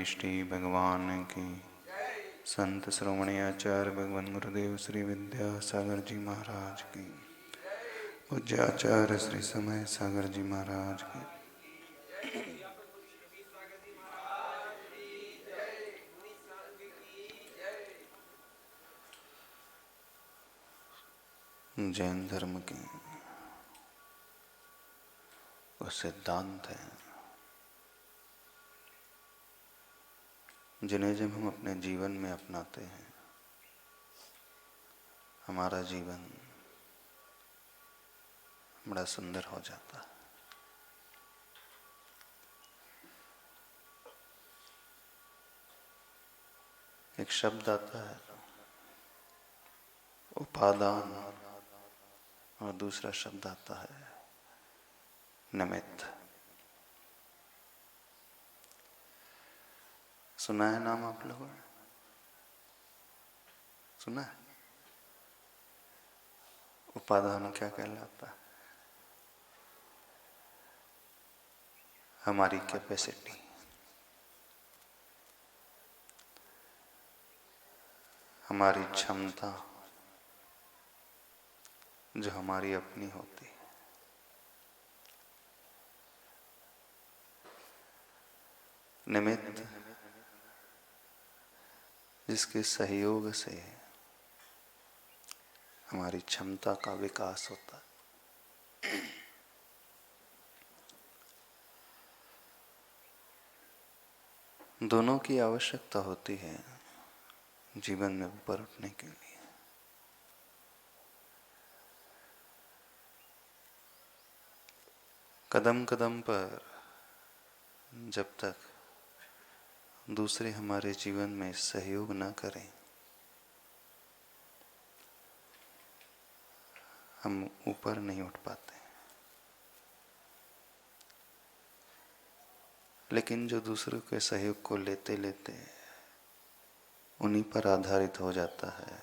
इष्टि भगवान की। संत श्रोमणी आचार्य भगवान गुरुदेव श्री विद्यासागर जी महाराज की। पूज्य आचार्य श्री समय सागर जी महाराज की। जैन धर्म के वो सिद्धांत हैं जिन्हें जब हम अपने जीवन में अपनाते हैं, हमारा जीवन बड़ा सुंदर हो जाता है। एक शब्द आता है उपादान, और दूसरा शब्द आता है निमित्त। सुना है नाम आप लोगों ने? सुना है? उपादान क्या कहलाता है? हमारी कैपेसिटी, हमारी क्षमता जो हमारी अपनी होती है। निमित्त जिसके सहयोग से हमारी क्षमता का विकास होता है। दोनों की आवश्यकता होती है जीवन में ऊपर उठने के लिए। कदम कदम पर जब तक दूसरे हमारे जीवन में सहयोग न करें, हम ऊपर नहीं उठ पाते। लेकिन जो दूसरों के सहयोग को लेते लेते उन्हीं पर आधारित हो जाता है,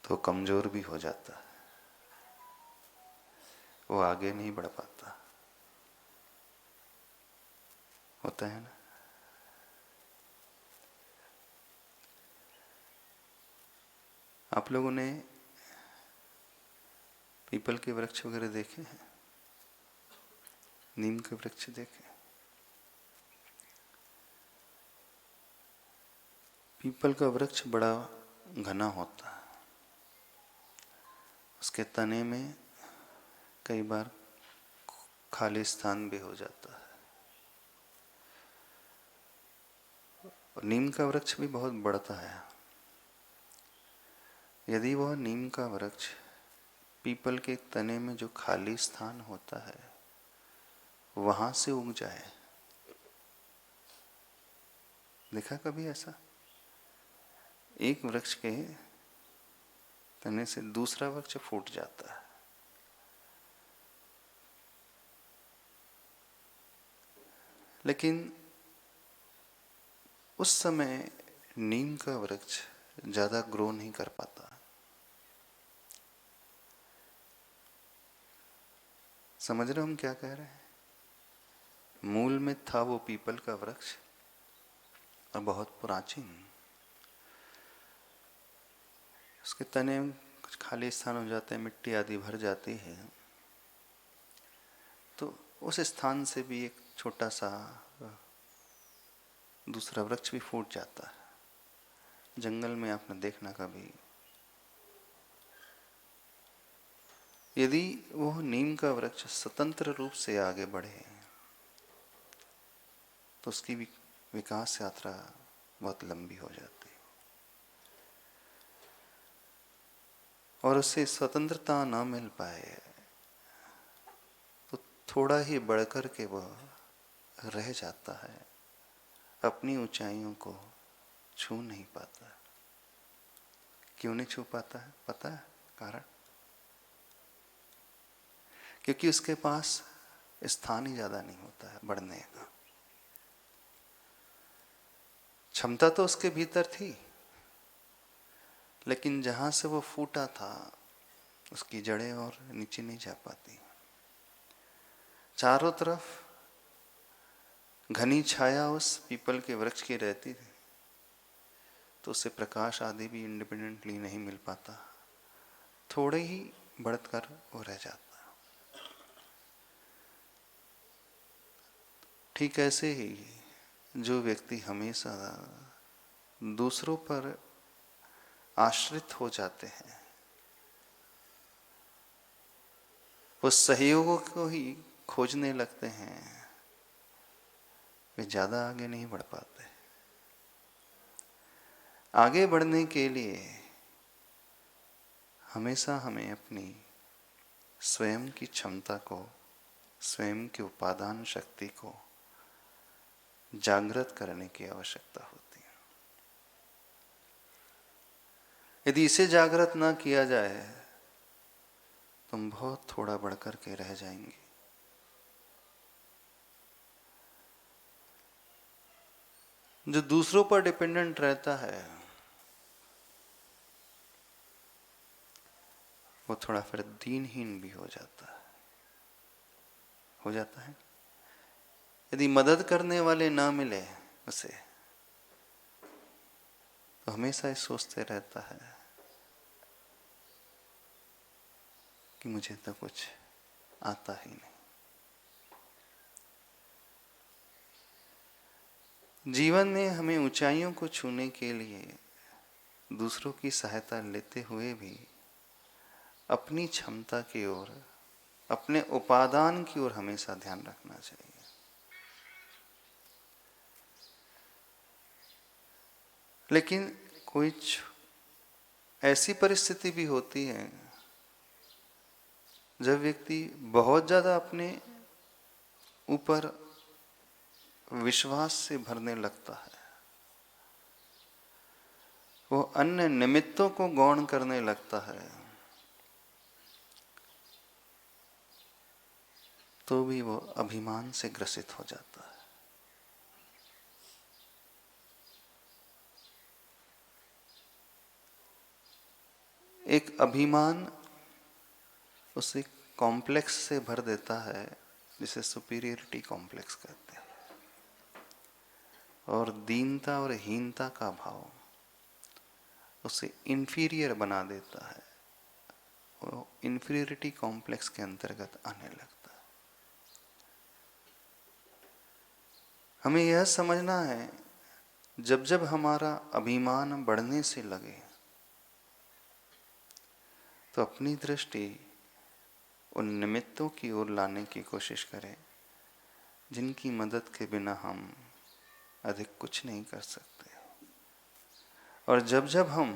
तो कमजोर भी हो जाता है, वो आगे नहीं बढ़ पाता। होता है ना? आप लोगों ने पीपल के वृक्ष वगैरह देखे हैं? नीम के वृक्ष देखे? पीपल का वृक्ष बड़ा घना होता है। उसके तने में कई बार खाली स्थान भी हो जाता है। और नीम का वृक्ष भी बहुत बढ़ता है। यदि वह नीम का वृक्ष पीपल के तने में जो खाली स्थान होता है वहां से उग जाए, देखा कभी ऐसा? एक वृक्ष के तने से दूसरा वृक्ष फूट जाता है। लेकिन उस समय नीम का वृक्ष ज्यादा ग्रो नहीं कर पाता। समझ रहे हो हम क्या कह रहे हैं? मूल में था वो पीपल का वृक्ष और बहुत प्राचीन। उसके तने कुछ खाली स्थान हो जाते हैं, मिट्टी आदि भर जाती है, तो उस स्थान से भी एक छोटा सा दूसरा वृक्ष भी फूट जाता है। जंगल में आपने देखना कभी, यदि वो नीम का वृक्ष स्वतंत्र रूप से आगे बढ़े तो उसकी विकास यात्रा बहुत लंबी हो जाती है। और उससे स्वतंत्रता न मिल पाए तो थोड़ा ही बढ़कर के वह रह जाता है, अपनी ऊंचाइयों को छू नहीं पाता। क्यों नहीं छू पाता है? पता है कारण? क्योंकि उसके पास स्थान ही ज्यादा नहीं होता है बढ़ने का। क्षमता तो उसके भीतर थी, लेकिन जहां से वो फूटा था उसकी जड़ें और नीचे नहीं जा पाती। चारों तरफ घनी छाया उस पीपल के वृक्ष की रहती थी तो उससे प्रकाश आदि भी इंडिपेंडेंटली नहीं मिल पाता, थोड़े ही बढ़कर वो रह जाता। ठीक ऐसे ही जो व्यक्ति हमेशा दूसरों पर आश्रित हो जाते हैं, वो सहयोगों को ही खोजने लगते हैं, वे ज्यादा आगे नहीं बढ़ पाते। आगे बढ़ने के लिए हमेशा हमें अपनी स्वयं की क्षमता को, स्वयं की उपादान शक्ति को जागृत करने की आवश्यकता होती है। यदि इसे जागृत ना किया जाए तो हम बहुत थोड़ा बढ़कर के रह जाएंगे। जो दूसरों पर डिपेंडेंट रहता है वो थोड़ा फिर दीनहीन भी हो जाता है। यदि मदद करने वाले ना मिले उसे तो हमेशा सोचते रहता है कि मुझे तो कुछ आता ही नहीं। जीवन में हमें ऊंचाइयों को छूने के लिए दूसरों की सहायता लेते हुए भी अपनी क्षमता की ओर, अपने उपादान की ओर हमेशा ध्यान रखना चाहिए। लेकिन कुछ ऐसी परिस्थिति भी होती है जब व्यक्ति बहुत ज्यादा अपने ऊपर विश्वास से भरने लगता है, वो अन्य निमित्तों को गौण करने लगता है, तो भी वो अभिमान से ग्रसित हो जाता है। एक अभिमान उसे कॉम्प्लेक्स से भर देता है जिसे सुपीरियरिटी कॉम्प्लेक्स कहते हैं, और दीनता और हीनता का भाव उसे इंफीरियर बना देता है, वो इंफीरियरिटी कॉम्प्लेक्स के अंतर्गत आने लगता है। हमें यह समझना है जब जब हमारा अभिमान बढ़ने से लगे तो अपनी दृष्टि उन निमित्तों की ओर लाने की कोशिश करें जिनकी मदद के बिना हम अधिक कुछ नहीं कर सकते। और जब जब हम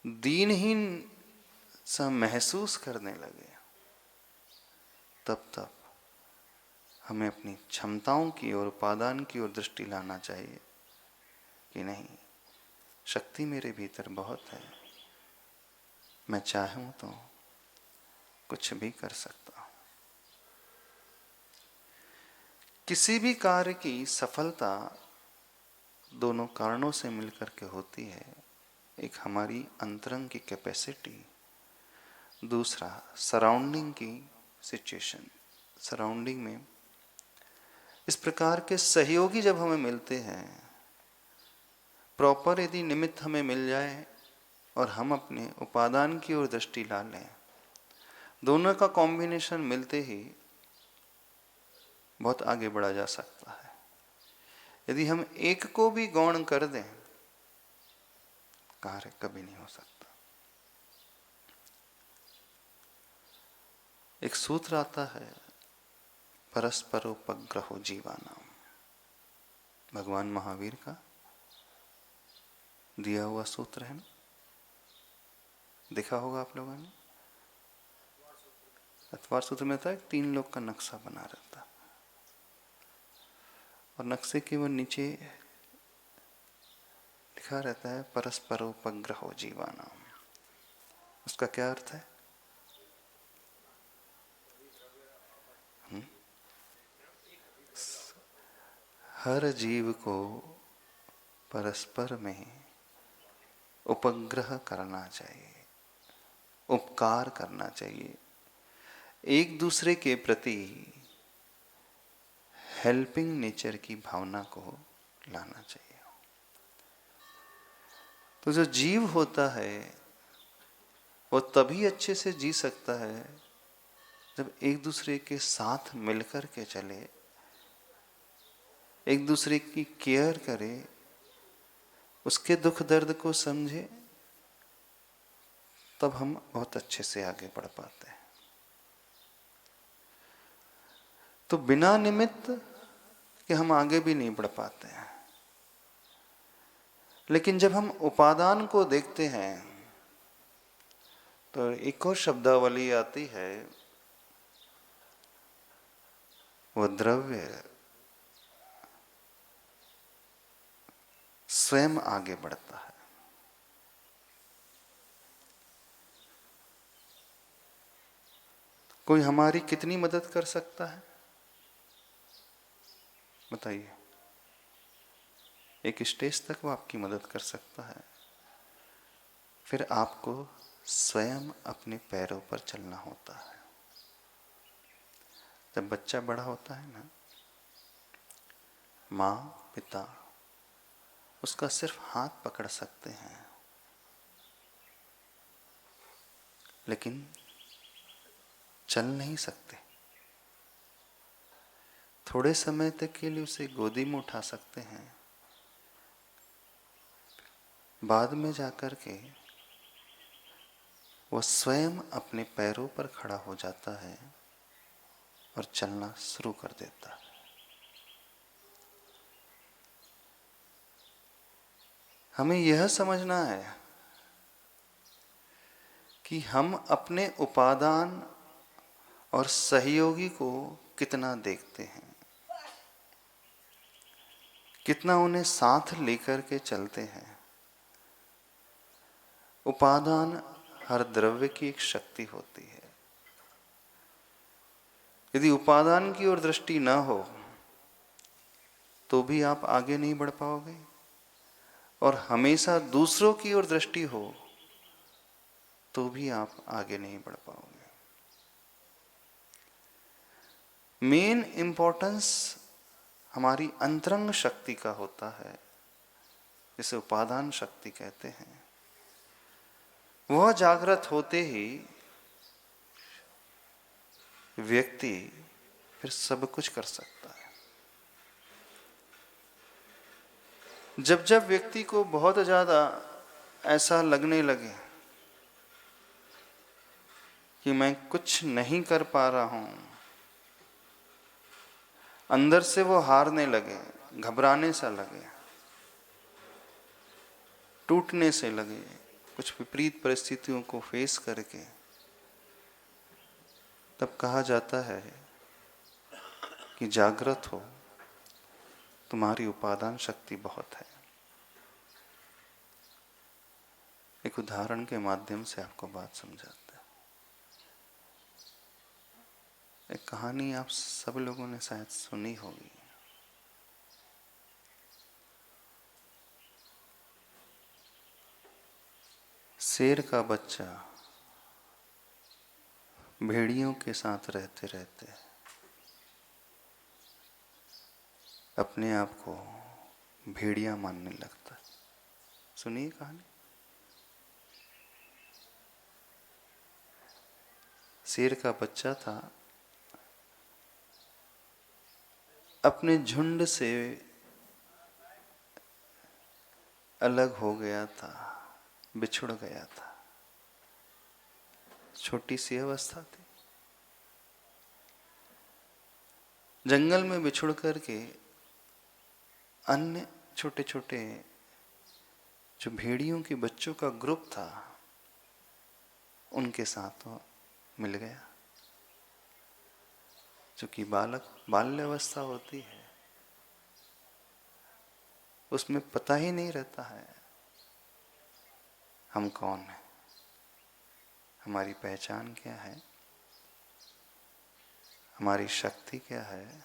दीनहीन सा महसूस करने लगे तब तब हमें अपनी क्षमताओं की ओर, उपादान की ओर दृष्टि लाना चाहिए कि नहीं, शक्ति मेरे भीतर बहुत है, मैं चाहूं तो कुछ भी कर सकता हूं। किसी भी कार्य की सफलता दोनों कारणों से मिलकर के होती है। एक हमारी अंतरंग की कैपेसिटी, दूसरा सराउंडिंग की सिचुएशन। सराउंडिंग में इस प्रकार के सहयोगी जब हमें मिलते हैं, प्रॉपर यदि निमित्त हमें मिल जाए और हम अपने उपादान की ओर दृष्टि ला लें, दोनों का कॉम्बिनेशन मिलते ही बहुत आगे बढ़ा जा सकता है। यदि हम एक को भी गौण कर दें, कार्य कभी नहीं हो सकता। एक सूत्र आता है, परस्परोपग्रहो जीवानाम, भगवान महावीर का दिया हुआ सूत्र है ना, देखा होगा आप लोगों ने। अथवार सूत्र में था 3 लोग का नक्शा बना रहता और नक्शे के वो नीचे लिखा रहता है परस्परोपग्रहो जीवानाम। उसका क्या अर्थ है? हर जीव को परस्पर में उपग्रह करना चाहिए, उपकार करना चाहिए, एक दूसरे के प्रति हेल्पिंग नेचर की भावना को लाना चाहिए। तो जो जीव होता है वो तभी अच्छे से जी सकता है जब एक दूसरे के साथ मिलकर के चले, एक दूसरे की केयर करे, उसके दुख दर्द को समझे, तब हम बहुत अच्छे से आगे बढ़ पाते हैं। तो बिना निमित्त के हम आगे भी नहीं बढ़ पाते हैं। लेकिन जब हम उपादान को देखते हैं तो एक और शब्दावली आती है, वो द्रव्य स्वयं आगे बढ़ता है। कोई हमारी कितनी मदद कर सकता है बताइए? एक स्टेज तक वो आपकी मदद कर सकता है, फिर आपको स्वयं अपने पैरों पर चलना होता है। जब बच्चा बड़ा होता है ना, माँ पिता उसका सिर्फ हाथ पकड़ सकते हैं, लेकिन चल नहीं सकते। थोड़े समय तक के लिए उसे गोदी में उठा सकते हैं, बाद में जाकर के वो स्वयं अपने पैरों पर खड़ा हो जाता है और चलना शुरू कर देता है। हमें यह समझना है कि हम अपने उपादान और सहयोगी को कितना देखते हैं, कितना उन्हें साथ लेकर के चलते हैं। उपादान हर द्रव्य की एक शक्ति होती है। यदि उपादान की ओर दृष्टि न हो तो भी आप आगे नहीं बढ़ पाओगे, और हमेशा दूसरों की ओर दृष्टि हो तो भी आप आगे नहीं बढ़ पाओगे। मेन इंपॉर्टेंस हमारी अंतरंग शक्ति का होता है, जिसे उपादान शक्ति कहते हैं। वह जागृत होते ही व्यक्ति फिर सब कुछ कर सकता है। जब जब व्यक्ति को बहुत ज्यादा ऐसा लगने लगे कि मैं कुछ नहीं कर पा रहा हूं, अंदर से वो हारने लगे, घबराने सा लगे, टूटने से लगे, कुछ विपरीत परिस्थितियों को फेस करके, तब कहा जाता है कि जागृत हो, तुम्हारी उपादान शक्ति बहुत है। एक उदाहरण के माध्यम से आपको बात समझाता है। एक कहानी आप सब लोगों ने शायद सुनी होगी। शेर का बच्चा भेड़ियों के साथ रहते रहते अपने आप को भेड़िया मानने लगता। सुनिए कहानी। शेर का बच्चा था, अपने झुंड से अलग हो गया था, बिछुड़ गया था। छोटी सी अवस्था थी। जंगल में बिछुड़ करके अन्य छोटे छोटे जो भेड़ियों के बच्चों का ग्रुप था, उनके साथ वो मिल गया। जो कि बाल्य अवस्था होती है, उसमें पता ही नहीं रहता है हम कौन हैं, हमारी पहचान क्या है, हमारी शक्ति क्या है,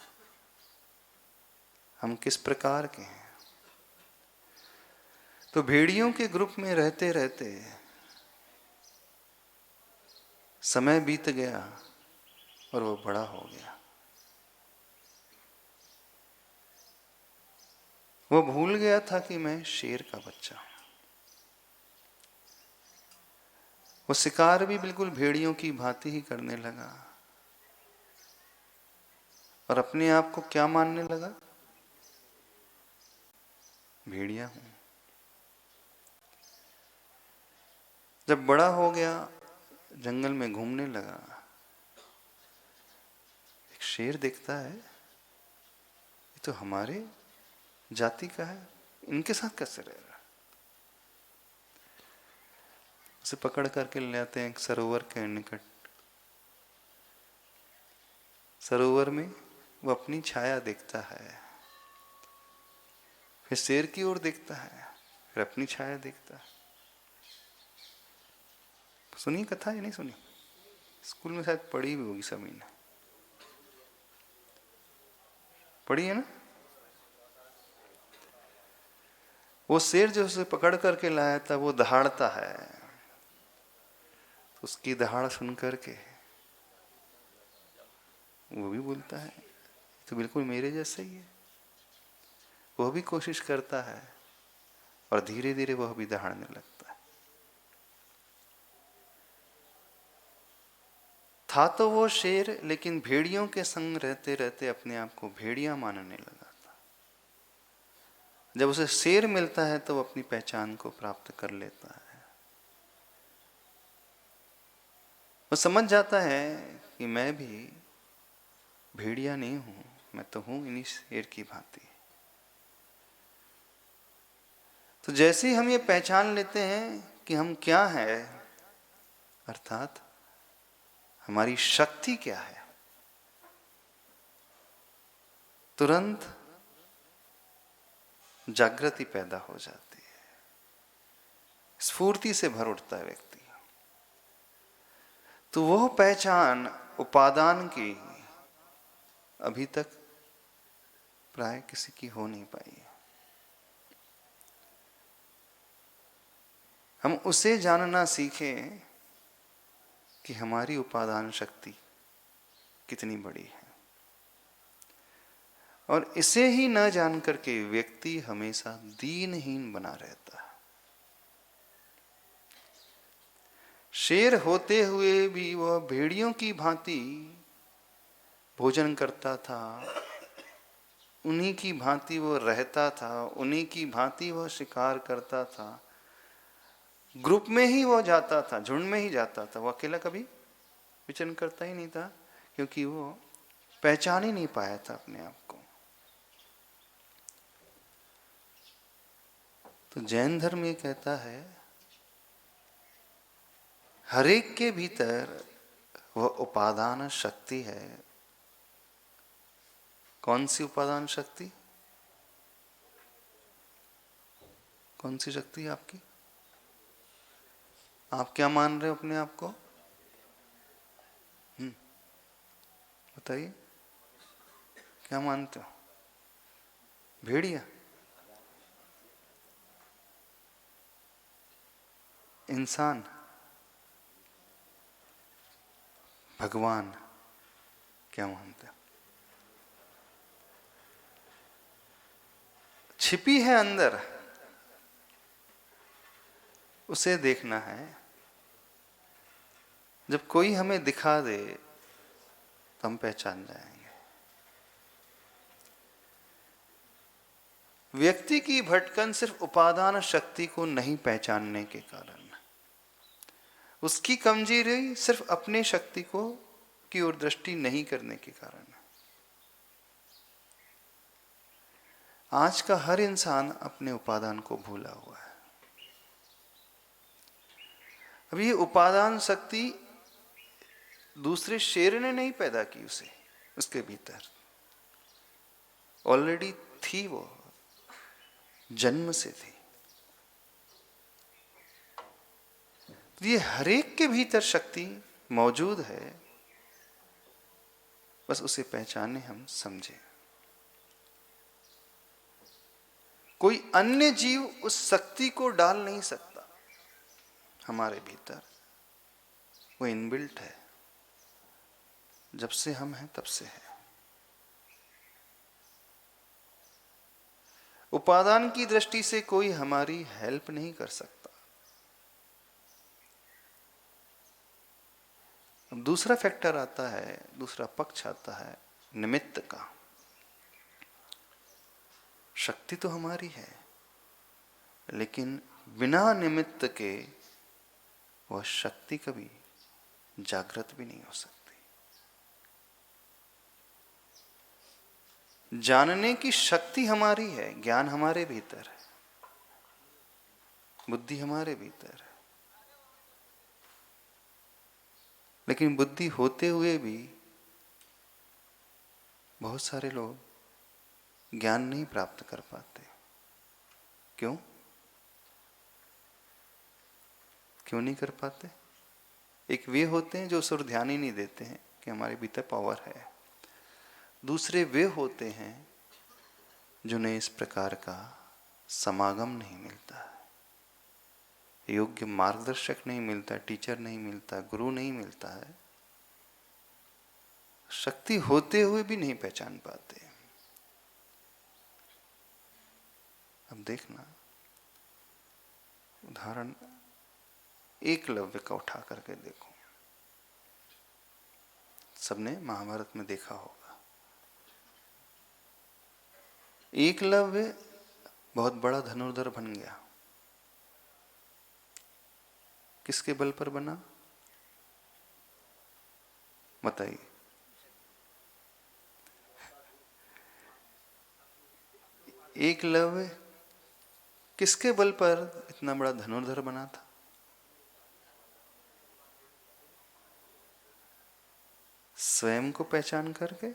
हम किस प्रकार के हैं। तो भेड़ियों के ग्रुप में रहते रहते समय बीत गया और वो बड़ा हो गया। वो भूल गया था कि मैं शेर का बच्चा हूं। वो शिकार भी बिल्कुल भेड़ियों की भांति ही करने लगा और अपने आप को क्या मानने लगा? भेड़िया हूं। जब बड़ा हो गया, जंगल में घूमने लगा, एक शेर दिखता है, ये तो हमारे जाति का है, इनके साथ कैसे रहेगा? उसे पकड़ करके ले आते हैं एक सरोवर के निकट। सरोवर में वो अपनी छाया देखता है, फिर शेर की ओर देखता है, फिर अपनी छाया देखता है। सुनी कथा या नहीं सुनी? स्कूल में शायद पढ़ी भी होगी सभी ने। पढ़ी है ना? वो शेर जो उसे पकड़ करके लाया था वो दहाड़ता है, तो उसकी दहाड़ सुन करके वो भी बोलता है तो बिल्कुल मेरे जैसा ही है। वह भी कोशिश करता है और धीरे धीरे वह भी दहाड़ने लगता है। था तो वो शेर, लेकिन भेड़ियों के संग रहते रहते अपने आप को भेड़िया मानने लगा था। जब उसे शेर मिलता है तो वो अपनी पहचान को प्राप्त कर लेता है। वो समझ जाता है कि मैं भी भेड़िया नहीं हूं, मैं तो हूं इन्हीं शेर की भांति। तो जैसे ही हम ये पहचान लेते हैं कि हम क्या है, अर्थात हमारी शक्ति क्या है, तुरंत जागृति पैदा हो जाती है, स्फूर्ति से भर उठता है व्यक्ति। तो वह पहचान उपादान की अभी तक प्राय किसी की हो नहीं पाई है। हम उसे जानना सीखें कि हमारी उपादान शक्ति कितनी बड़ी है, और इसे ही न जान करके व्यक्ति हमेशा दीनहीन बना रहता है। शेर होते हुए भी वह भेड़ियों की भांति भोजन करता था, उन्हीं की भांति वो रहता था, उन्हीं की भांति वह शिकार करता था। ग्रुप में ही वो जाता था, झुंड में ही जाता था, वो अकेला कभी विचरण करता ही नहीं था, क्योंकि वो पहचान ही नहीं पाया था अपने आप को। तो जैन धर्म ये कहता है हर एक के भीतर वह उपादान शक्ति है। कौन सी उपादान शक्ति? कौन सी शक्ति है आपकी? आप क्या मान रहे हो अपने आप को? बताइए, क्या मानते हो? भेड़िया? इंसान? भगवान? क्या मानते हो? छिपी है अंदर, उसे देखना है। जब कोई हमें दिखा दे तो हम पहचान जाएंगे। व्यक्ति की भटकन सिर्फ उपादान शक्ति को नहीं पहचानने के कारण, उसकी कमजोरी सिर्फ अपने शक्ति को की ओर दृष्टि नहीं करने के कारण। आज का हर इंसान अपने उपादान को भूला हुआ है। अब ये उपादान शक्ति दूसरे शेर ने नहीं पैदा की, उसे उसके भीतर ऑलरेडी थी, वो जन्म से थी। तो ये हरेक के भीतर शक्ति मौजूद है, बस उसे पहचाने हम समझे। कोई अन्य जीव उस शक्ति को डाल नहीं सकता हमारे भीतर, वो इनबिल्ट है, जब से हम हैं तब से है। उपादान की दृष्टि से कोई हमारी हेल्प नहीं कर सकता। अब दूसरा फैक्टर आता है, दूसरा पक्ष आता है निमित्त का। शक्ति तो हमारी है, लेकिन बिना निमित्त के वह शक्ति कभी जागृत भी नहीं हो सकती। जानने की शक्ति हमारी है, ज्ञान हमारे भीतर है, बुद्धि हमारे भीतर है, लेकिन बुद्धि होते हुए भी बहुत सारे लोग ज्ञान नहीं प्राप्त कर पाते। क्यों? क्यों नहीं कर पाते? एक वे होते हैं जो उस ओर ध्यान ही नहीं देते हैं कि हमारे भीतर पावर है। दूसरे वे होते हैं जिन्हें इस प्रकार का समागम नहीं मिलता है, योग्य मार्गदर्शक नहीं मिलता, टीचर नहीं मिलता, गुरु नहीं मिलता है, शक्ति होते हुए भी नहीं पहचान पाते। अब देखना, उदाहरण एकलव्य का उठा करके देखो। सबने महाभारत में देखा होगा। एकलव्य बहुत बड़ा धनुर्धर बन गया। किसके बल पर बना? बताइए। एकलव्य किसके बल पर इतना बड़ा धनुर्धर बना था? स्वयं को पहचान करके?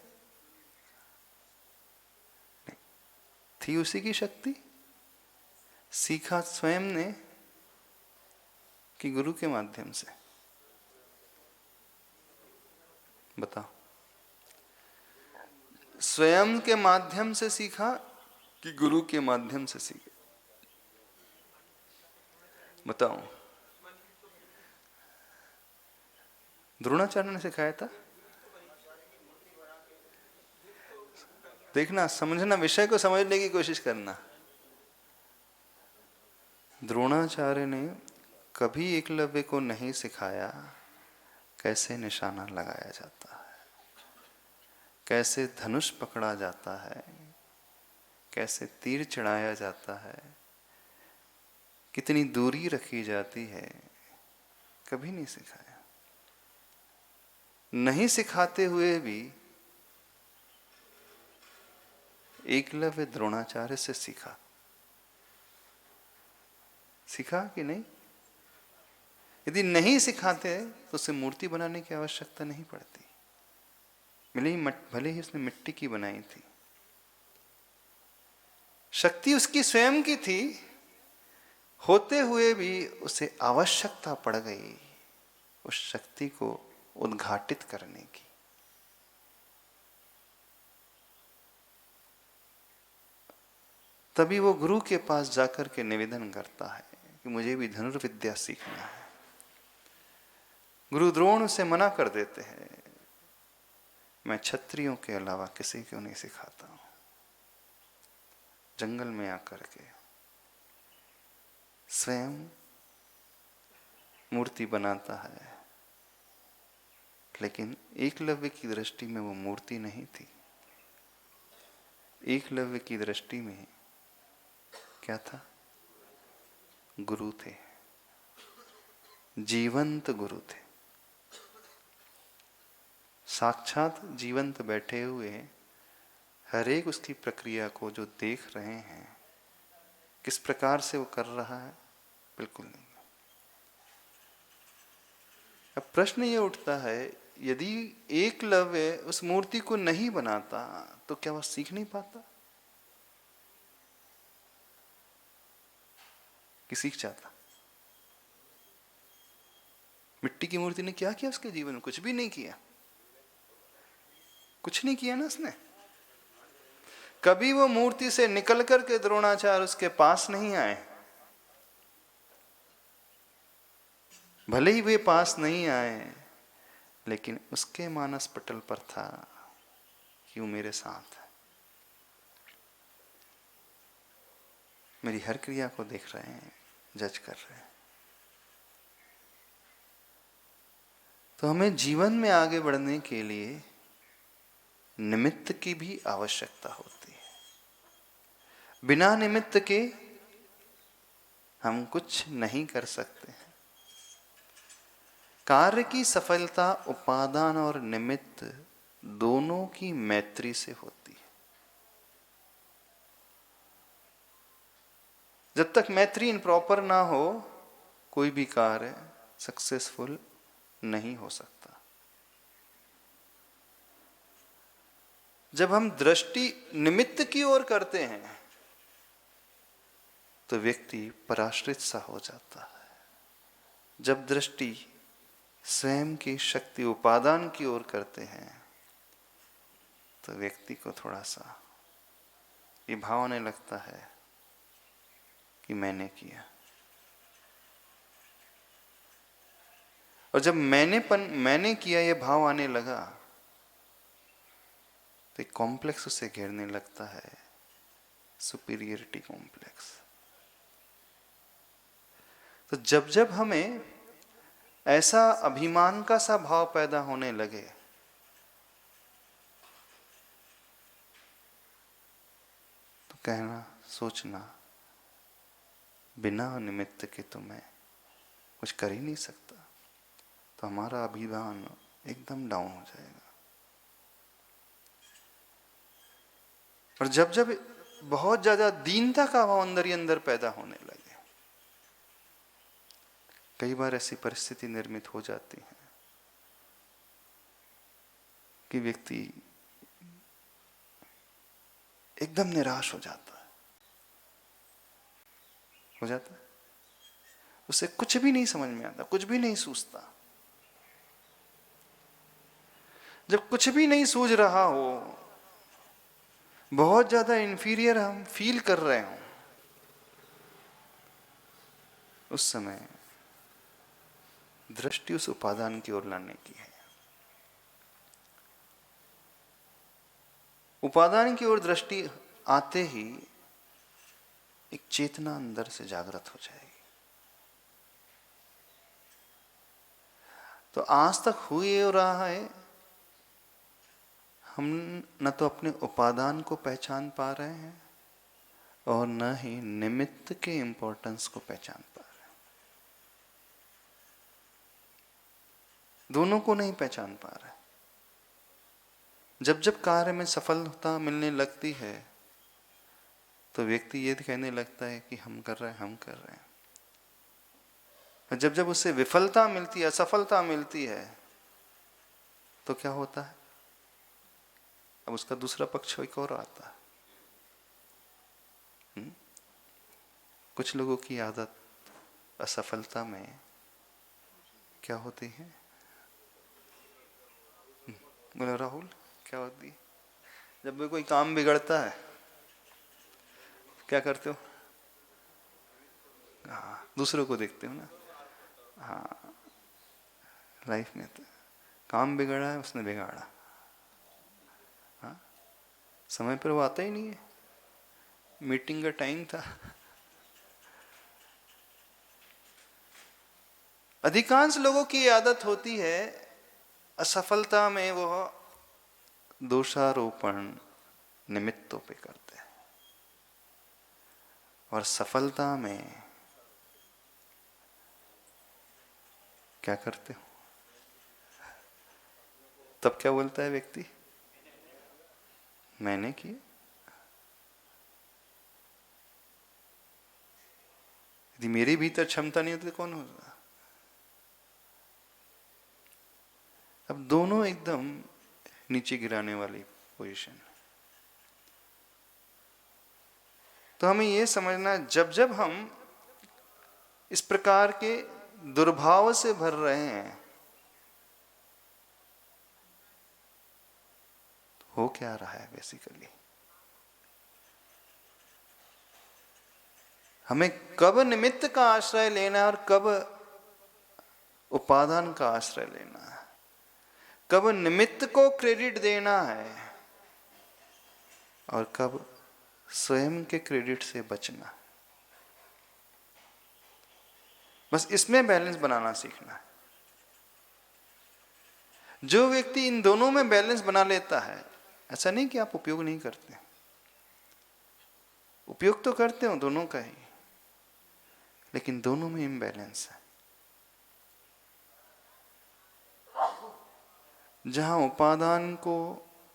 नहीं, थी उसी की शक्ति। सीखा स्वयं ने कि गुरु के माध्यम से? बताओ। स्वयं के माध्यम से सीखा कि गुरु के माध्यम से सीखा? बताओ। द्रोणाचार्य ने सिखाया था? देखना, समझना, विषय को समझने की कोशिश करना। द्रोणाचार्य ने कभी एकलव्य को नहीं सिखाया कैसे निशाना लगाया जाता है, कैसे धनुष पकड़ा जाता है, कैसे तीर चढ़ाया जाता है, कितनी दूरी रखी जाती है, कभी नहीं सिखाया। नहीं सिखाते हुए भी एकलव्य द्रोणाचार्य से सीखा। सीखा कि नहीं? यदि नहीं सिखाते तो उसे मूर्ति बनाने की आवश्यकता नहीं पड़ती। भले ही उसने मिट्टी की बनाई थी, शक्ति उसकी स्वयं की थी, होते हुए भी उसे आवश्यकता पड़ गई उस शक्ति को उद्घाटित करने की। तभी वो गुरु के पास जाकर के निवेदन करता है कि मुझे भी धनुर्विद्या सीखना है। गुरु द्रोण उसे मना कर देते हैं, मैं क्षत्रियों के अलावा किसी को नहीं सिखाता हूं। जंगल में आकर के स्वयं मूर्ति बनाता है, लेकिन एकलव्य की दृष्टि में वो मूर्ति नहीं थी। एकलव्य की दृष्टि में क्या था? गुरु थे, जीवंत गुरु थे, साक्षात जीवंत बैठे हुए, हर एक उसकी प्रक्रिया को जो देख रहे हैं, किस प्रकार से वो कर रहा है, बिल्कुल नहीं। अब प्रश्न ये उठता है, यदि एकलव्य उस मूर्ति को नहीं बनाता तो क्या वह सीख नहीं पाता कि सीख जाता? मिट्टी की मूर्ति ने क्या किया उसके जीवन में? कुछ भी नहीं किया। कुछ नहीं किया ना उसने। कभी वो मूर्ति से निकल करके द्रोणाचार्य उसके पास नहीं आए। भले ही वे पास नहीं आए, लेकिन उसके मानस पटल पर था कि वो मेरे साथ है। मेरी हर क्रिया को देख रहे हैं, जज कर रहे हैं। तो हमें जीवन में आगे बढ़ने के लिए निमित्त की भी आवश्यकता होती है। बिना निमित्त के हम कुछ नहीं कर सकते हैं। कार्य की सफलता उपादान और निमित्त दोनों की मैत्री से होती है। जब तक मैत्री इनप्रॉपर ना हो, कोई भी कार्य सक्सेसफुल नहीं हो सकता। जब हम दृष्टि निमित्त की ओर करते हैं तो व्यक्ति पराश्रित सा हो जाता है। जब दृष्टि स्वयं की शक्ति उपादान की ओर करते हैं तो व्यक्ति को थोड़ा सा ये भाव आने लगता है कि मैंने किया। और जब मैंने किया ये भाव आने लगा तो एक कॉम्प्लेक्स उसे घेरने लगता है, सुपीरियरिटी कॉम्प्लेक्स। तो जब जब हमें ऐसा अभिमान का सा भाव पैदा होने लगे तो कहना, सोचना, बिना निमित्त के तो मैं कुछ कर ही नहीं सकता, तो हमारा अभिमान एकदम डाउन हो जाएगा। और जब जब बहुत ज्यादा दीनता का भाव अंदर ही अंदर पैदा होने लगे, कई बार ऐसी परिस्थिति निर्मित हो जाती है कि व्यक्ति एकदम निराश हो जाता है, उसे कुछ भी नहीं समझ में आता, कुछ भी नहीं सूझता। जब कुछ भी नहीं सूझ रहा हो, बहुत ज्यादा इंफीरियर हम फील कर रहे हो, उस समय दृष्टि उस उपादान की ओर लाने की है। उपादान की ओर दृष्टि आते ही एक चेतना अंदर से जागृत हो जाएगी। तो आज तक हुए हो रहा है, हम न तो अपने उपादान को पहचान पा रहे हैं और न ही निमित्त के इंपॉर्टेंस को पहचान पा रहे हैं। दोनों को नहीं पहचान पा रहे। जब जब कार्य में सफलता मिलने लगती है तो व्यक्ति ये कहने लगता है कि हम कर रहे हैं। जब जब उसे विफलता मिलती है, असफलता मिलती है, तो क्या होता है? अब उसका दूसरा पक्ष एक और आता है। कुछ लोगों की आदत असफलता में क्या होती है? बोले राहुल, क्या होती है? जब भी कोई काम बिगड़ता है क्या करते हो? हाँ, दूसरों को देखते हो ना। हाँ, लाइफ में तो काम बिगड़ा है, उसने बिगाड़ा। हाँ, समय पर वो आता ही नहीं है, मीटिंग का टाइम था। अधिकांश लोगों की आदत होती है असफलता में वो दोषारोपण निमित्तों पे करते हैं और सफलता में क्या करते हो? तब क्या बोलता है व्यक्ति? मैंने किया। यदि मेरे भीतर क्षमता नहीं होती तो कौन होगा? अब दोनों एकदम नीचे गिराने वाली पोजीशन। तो हमें यह समझना, जब जब हम इस प्रकार के दुर्भाव से भर रहे हैं तो हो क्या रहा है? बेसिकली हमें कब निमित्त का आश्रय लेना है और कब उपादान का आश्रय लेना है, कब निमित्त को क्रेडिट देना है और कब स्वयं के क्रेडिट से बचना। बस इसमें बैलेंस बनाना सीखना है। जो व्यक्ति इन दोनों में बैलेंस बना लेता है, ऐसा नहीं कि आप उपयोग नहीं करते, उपयोग तो करते हो दोनों का ही, लेकिन दोनों में इम्बैलेंस है। जहां उपादान को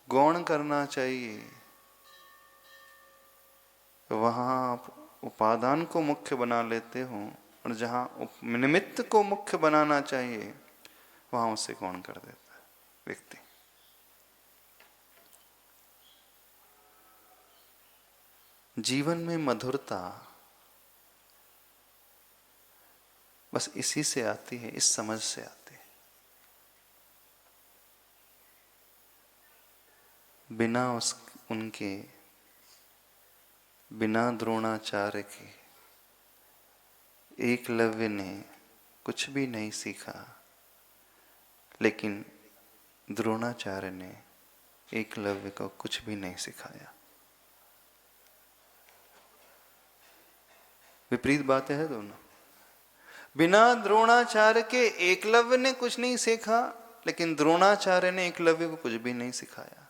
गौण करना चाहिए, वहां आप उपादान को मुख्य बना लेते हो, और जहां निमित्त को मुख्य बनाना चाहिए, वहां उसे गौण कर देता है व्यक्ति। जीवन में मधुरता बस इसी से आती है, इस समझ से आती है। बिना उनके, बिना द्रोणाचार्य के एकलव्य ने कुछ भी नहीं सीखा, लेकिन द्रोणाचार्य ने एकलव्य को कुछ भी नहीं सिखाया। विपरीत बातें हैं दोनों। बिना द्रोणाचार्य के एकलव्य ने कुछ नहीं सीखा, लेकिन द्रोणाचार्य ने एकलव्य को कुछ भी नहीं सिखाया।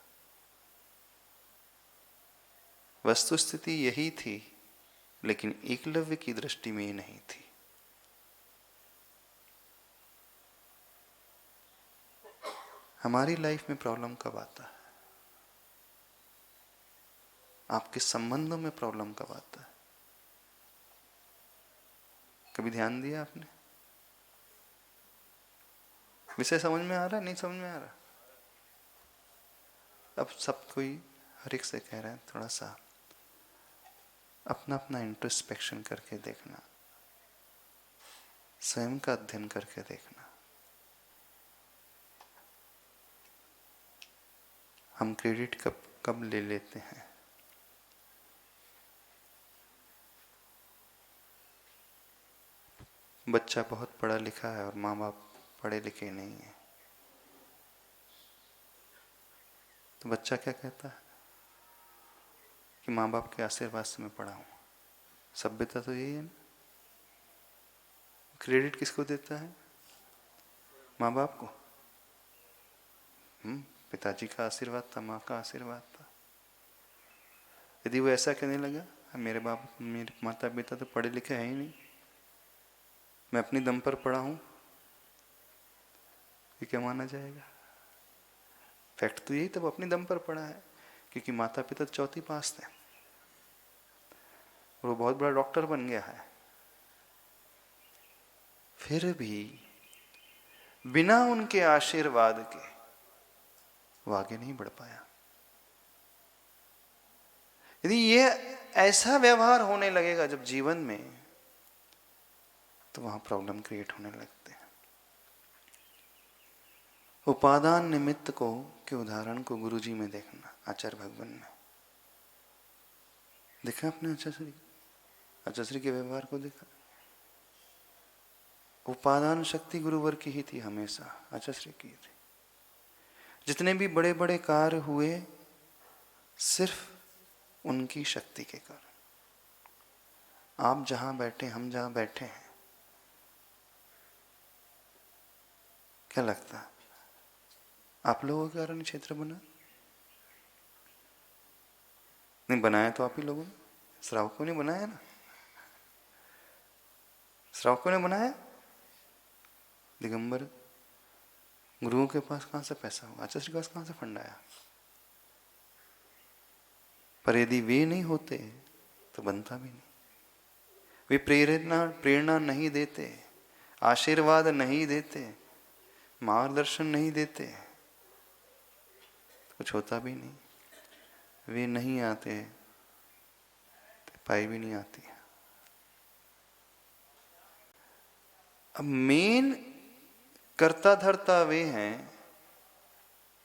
वस्तुस्थिति यही थी, लेकिन एकलव्य की दृष्टि में ये नहीं थी। हमारी लाइफ में प्रॉब्लम कब आता है? आपके संबंधों में प्रॉब्लम कब आता है? कभी ध्यान दिया आपने? विषय समझ में आ रहा है, नहीं समझ में आ रहा? अब सब कोई हर एक से कह रहे हैं थोड़ा सा अपना अपना इंट्रोस्पेक्शन करके देखना, स्वयं का अध्ययन करके देखना। हम क्रेडिट कब कब ले लेते हैं? बच्चा बहुत पढ़ा लिखा है और माँ बाप पढ़े लिखे नहीं है, तो बच्चा क्या कहता है कि माँ बाप के आशीर्वाद से मैं पढ़ा हूँ। सभ्यता तो यही है ना। क्रेडिट किसको देता है? माँ बाप को। पिताजी का आशीर्वाद था, माँ का आशीर्वाद था। यदि वो ऐसा कहने लगा मेरे माता पिता तो पढ़े लिखे हैं ही नहीं, मैं अपनी दम पर पढ़ा हूं, ये क्या माना जाएगा? फैक्ट तो यही, तब अपनी दम पर पढ़ा है, क्योंकि माता पिता चौथी पास थे और वो बहुत बड़ा डॉक्टर बन गया है। फिर भी बिना उनके आशीर्वाद के वो आगे नहीं बढ़ पाया। यदि ये ऐसा व्यवहार होने लगेगा जब जीवन में, तो वहां प्रॉब्लम क्रिएट होने लगते हैं। उपादान निमित्त को के उदाहरण को गुरुजी में देखना, आचार्य भगवान में देखा आपने? आचार्य के व्यवहार को देखा। उपादान शक्ति गुरुवर की ही थी, हमेशा आचार्य की थी। जितने भी बड़े बड़े कार्य हुए, सिर्फ उनकी शक्ति के कारण। आप जहां बैठे, हम जहां बैठे हैं, क्या लगता है आप लोगों के कारण क्षेत्र बना? नहीं बनाया तो आप ही लोगों ने, श्रावकों ने बनाया ना। श्रावकों ने बनाया। दिगंबर गुरुओं के पास कहां से पैसा हुआ? आचार्य के पास कहां से फंड आया? पर यदि वे नहीं होते तो बनता भी नहीं। वे प्रेरणा नहीं देते, आशीर्वाद नहीं देते, मार्गदर्शन नहीं देते, कुछ होता भी नहीं। वे नहीं आते तो पाई भी नहीं आती। अब मेन कर्ता धर्ता वे हैं।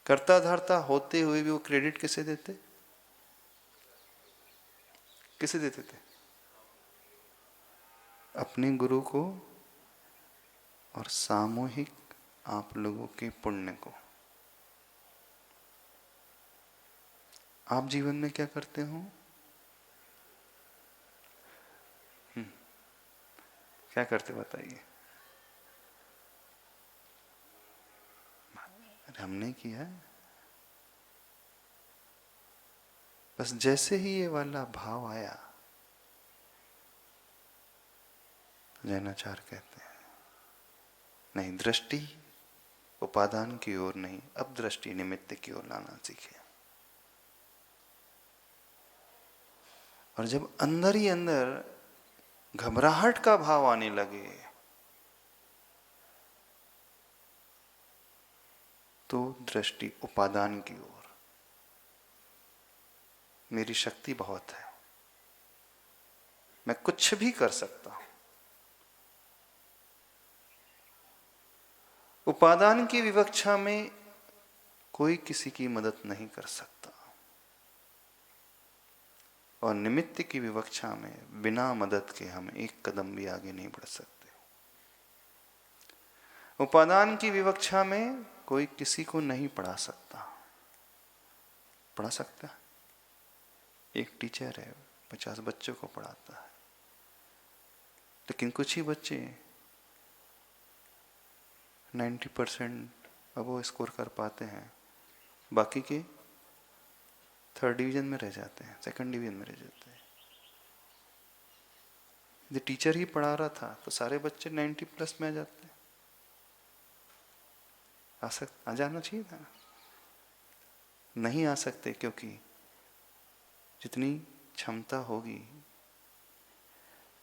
कर्ता धर्ता होते हुए भी वो क्रेडिट किसे देते? किसे देते थे? अपने गुरु को और सामूहिक आप लोगों के पुण्य को। आप जीवन में क्या करते हो? क्या करते बताइए? हमने किया है। बस जैसे ही ये वाला भाव आया, जैनाचार्य कहते हैं नहीं, दृष्टि उपादान की ओर नहीं, अब दृष्टि निमित्त की ओर लाना सीखे। और जब अंदर ही अंदर घबराहट का भाव आने लगे, तो दृष्टि उपादान की ओर। मेरी शक्ति बहुत है, मैं कुछ भी कर सकता हूं। उपादान की विवक्षा में कोई किसी की मदद नहीं कर सकता, और निमित्त की विवक्षा में बिना मदद के हम एक कदम भी आगे नहीं बढ़ सकते। उपादान की विवक्षा में कोई किसी को नहीं पढ़ा सकता। पढ़ा सकता है, एक टीचर है 50 बच्चों को पढ़ाता है, लेकिन कुछ ही बच्चे 90% अब वो स्कोर कर पाते हैं, बाकी के 3rd डिवीजन में रह जाते हैं, 2nd डिवीजन में रह जाते हैं। यदि टीचर ही पढ़ा रहा था तो सारे बच्चे 90+ में आ जाते हैं। आ जाना चाहिए था, नहीं आ सकते, क्योंकि जितनी क्षमता होगी,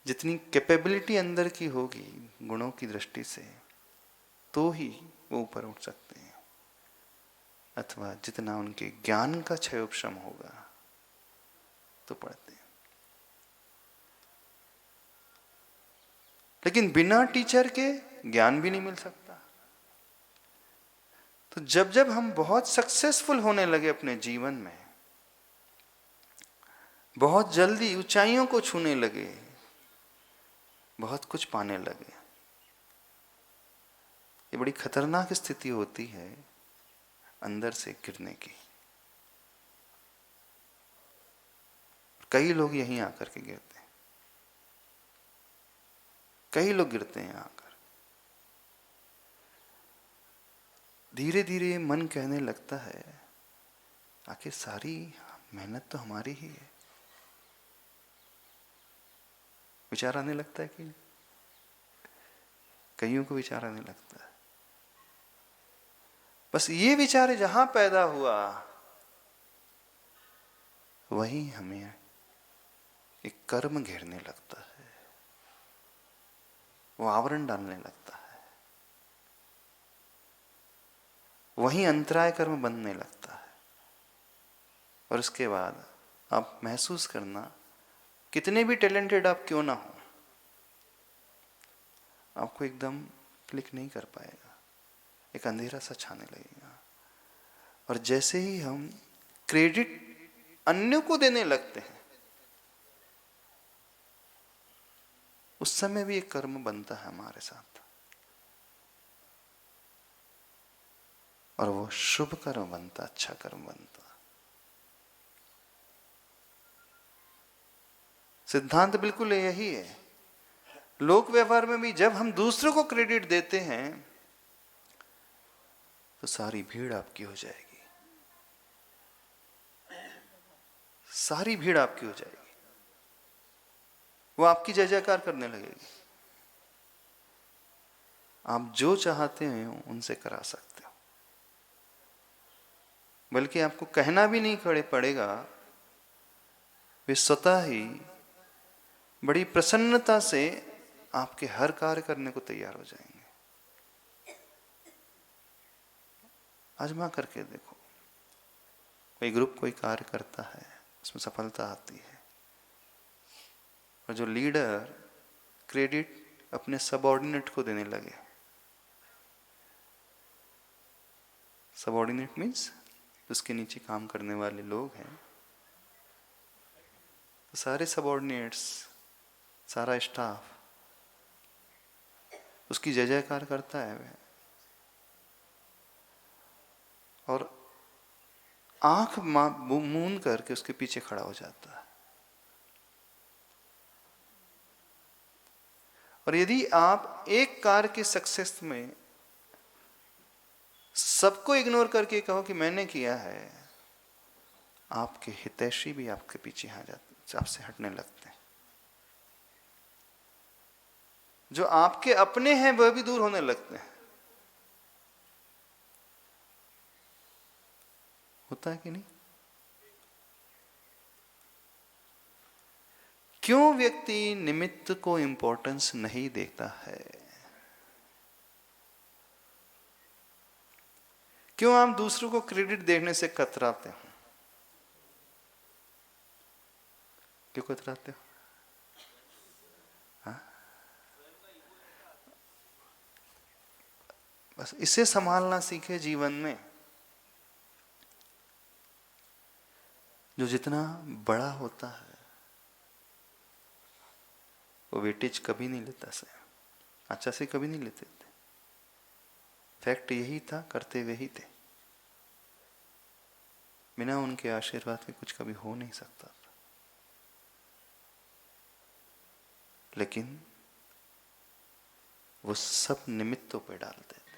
जितनी कैपेबिलिटी अंदर की होगी गुणों की दृष्टि से, तो ही वो ऊपर उठ सकते हैं, अथवा जितना उनके ज्ञान का क्षयोपशम होगा तो पढ़ते हैं। लेकिन बिना टीचर के ज्ञान भी नहीं मिल सकता। तो जब जब हम बहुत सक्सेसफुल होने लगे अपने जीवन में, बहुत जल्दी ऊंचाइयों को छूने लगे, बहुत कुछ पाने लगे, ये बड़ी खतरनाक स्थिति होती है अंदर से गिरने की। कई लोग यहीं आकर के गिरते हैं, कई लोग गिरते हैं आकर। धीरे धीरे मन कहने लगता है आखिर सारी मेहनत तो हमारी ही है। विचार आने लगता है कि कईयों को विचार आने लगता है। बस ये विचार जहां पैदा हुआ, वहीं हमें एक कर्म घेरने लगता है, वो आवरण डालने लगता है, वहीं अंतराय कर्म बनने लगता है। और उसके बाद आप महसूस करना, कितने भी टैलेंटेड आप क्यों ना हो, आपको एकदम क्लिक नहीं कर पाएगा, एक अंधेरा सा छाने लगेगा। और जैसे ही हम क्रेडिट अन्यों को देने लगते हैं, उस समय भी एक कर्म बनता है हमारे साथ, और वो शुभ कर्म बनता, अच्छा कर्म बनता। सिद्धांत बिल्कुल यही है। लोक व्यवहार में भी जब हम दूसरों को क्रेडिट देते हैं तो सारी भीड़ आपकी हो जाएगी, सारी भीड़ आपकी हो जाएगी, वो आपकी जय जयकार करने लगेगी। आप जो चाहते हैं उनसे करा सकते हो, बल्कि आपको कहना भी नहीं पड़ेगा, वे स्वतः ही बड़ी प्रसन्नता से आपके हर कार्य करने को तैयार हो जाएंगे। आजमा करके देखो, कोई ग्रुप कोई कार्य करता है, उसमें सफलता आती है, और जो लीडर क्रेडिट अपने सबऑर्डिनेट को देने लगे, सबऑर्डिनेट मीन्स उसके नीचे काम करने वाले लोग हैं, तो सारे सबऑर्डिनेट्स, सारा स्टाफ उसकी जय जयकार करता है वह, और आंख मूंद करके उसके पीछे खड़ा हो जाता है। और यदि आप एक कार्य की सक्सेस में सबको इग्नोर करके कहो कि मैंने किया है, आपके हितैषी भी आपके पीछे आ जाते, आपसे हटने लगते हैं। जो आपके अपने हैं वह भी दूर होने लगते हैं। होता है कि नहीं? क्यों व्यक्ति निमित्त को इंपॉर्टेंस नहीं देता है? क्यों आप दूसरों को क्रेडिट देने से कतराते हो? क्यों कतराते हो? हाँ? बस इसे संभालना सीखे जीवन में। जो जितना बड़ा होता है वो वेटेज कभी नहीं लेता से, अच्छा से कभी नहीं लेते थे। फैक्ट यही था, करते हुए ही थे। बिना उनके आशीर्वाद के कुछ कभी हो नहीं सकता था। लेकिन वो सब निमित्तों पे डालते थे।